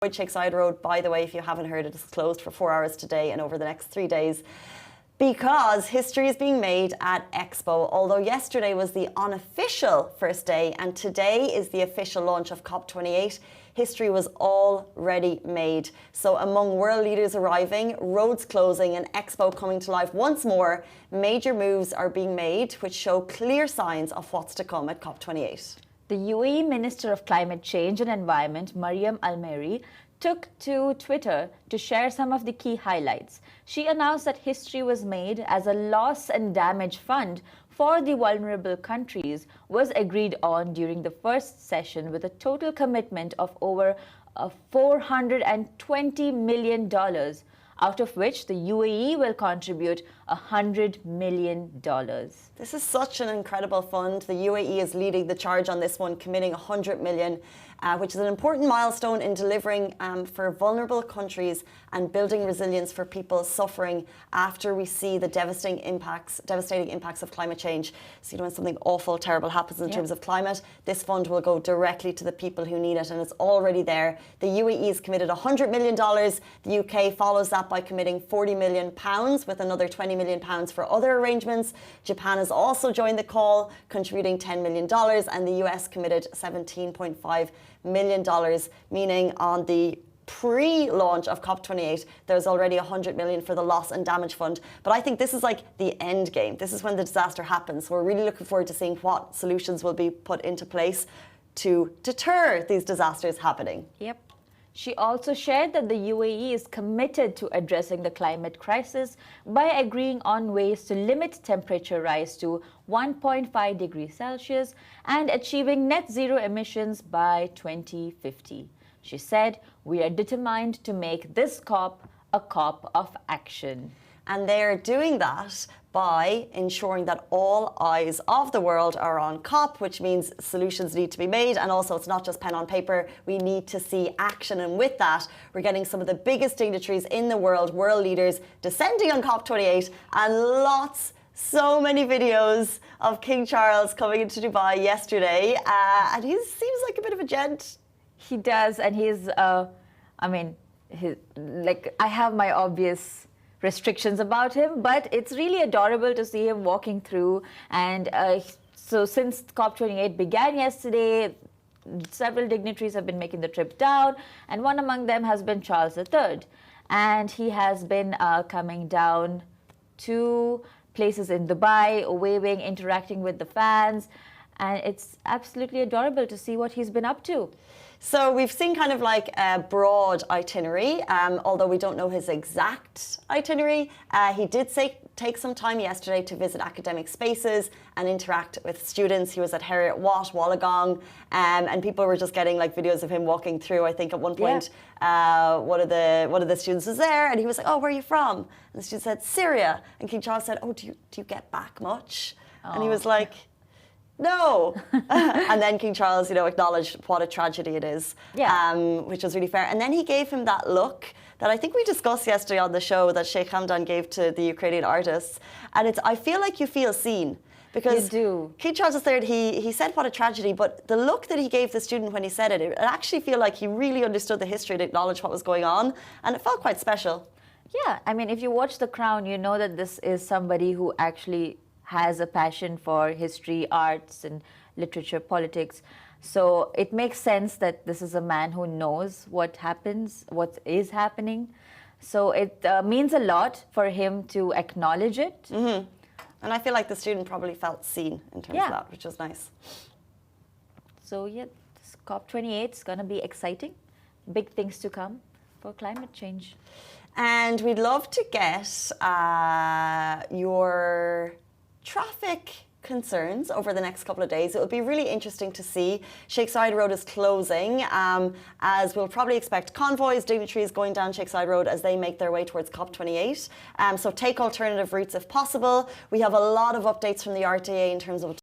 Sheikh Zayed Road, by the way, if you haven't heard it, is closed for 4 hours today and over the next 3 days because history is being made at Expo. Although yesterday was the unofficial first day and today is the official launch of COP28, history was already made. So among world leaders arriving, roads closing and Expo coming to life once more, major moves are being made which show clear signs of what's to come at COP28. The UAE Minister of Climate Change and Environment, Mariam Al-Meri, took to Twitter to share some of the key highlights. She announced that history was made as a loss and damage fund for the vulnerable countries was agreed on during the first session with a total commitment of over $420 million, out of which the UAE will contribute $100 million. This is such an incredible fund. The UAE is leading the charge on this one, committing $100 million, which is an important milestone in delivering for vulnerable countries and building resilience for people suffering after we see the devastating impacts of climate change. So, when something awful, terrible happens in terms of climate, this fund will go directly to the people who need it, and it's already there. The UAE has committed $100 million. The UK follows that by committing £40 million, with another £20 million for other arrangements. Japan has also joined the call, contributing $10 million, and the US committed $17.5 million, meaning on the pre-launch of COP28, there's already $100 million for the loss and damage fund. But I think this is like the end game. This is when the disaster happens. So we're really looking forward to seeing what solutions will be put into place to deter these disasters happening. Yep. She also shared that the UAE is committed to addressing the climate crisis by agreeing on ways to limit temperature rise to 1.5 degrees Celsius and achieving net zero emissions by 2050. She said, "We are determined to make this COP a COP of action." And they're doing that by ensuring that all eyes of the world are on COP, which means solutions need to be made. And also, it's not just pen on paper. We need to see action. And with that, we're getting some of the biggest dignitaries in the world leaders, descending on COP28, and so many videos of King Charles coming into Dubai yesterday. And he seems like a bit of a gent. He does. And he's, I have my obvious restrictions about him, but it's really adorable to see him walking through. And so since COP28 began yesterday, several dignitaries have been making the trip down, and one among them has been Charles III. And he has been coming down to places in Dubai, waving, interacting with the fans, and it's absolutely adorable to see what he's been up to. So we've seen kind of like a broad itinerary, although we don't know his exact itinerary. He did take some time yesterday to visit academic spaces and interact with students. He was at Heriot Watt, Wollongong, and people were just getting like videos of him walking through. I think at one point, one of the students was there, and he was like, "Oh, where are you from?" And the student said, "Syria." And King Charles said, "Oh, do you get back much?" Oh. And he was like, "No." And then King Charles, acknowledged what a tragedy it is, which was really fair. And then he gave him that look that I think we discussed yesterday on the show that Sheikh Hamdan gave to the Ukrainian artists. And I feel like you feel seen. Because you do. King Charles III, he said what a tragedy, but the look that he gave the student when he said it actually feel like he really understood the history and acknowledged what was going on. And it felt quite special. Yeah, I mean, if you watch The Crown, you know that this is somebody who actually has a passion for history, arts, and literature, politics. So it makes sense that this is a man who knows what is happening. So it means a lot for him to acknowledge it. Mm-hmm. And I feel like the student probably felt seen in terms of that, which was nice. So yeah, this COP28 is going to be exciting. Big things to come for climate change. And we'd love to get your traffic concerns over the next couple of days. It will be really interesting to see. Sheikh Zayed Road is closing, as we'll probably expect convoys, dignitaries going down Sheikh Zayed Road as they make their way towards COP28. So take alternative routes if possible. We have a lot of updates from the RTA in terms of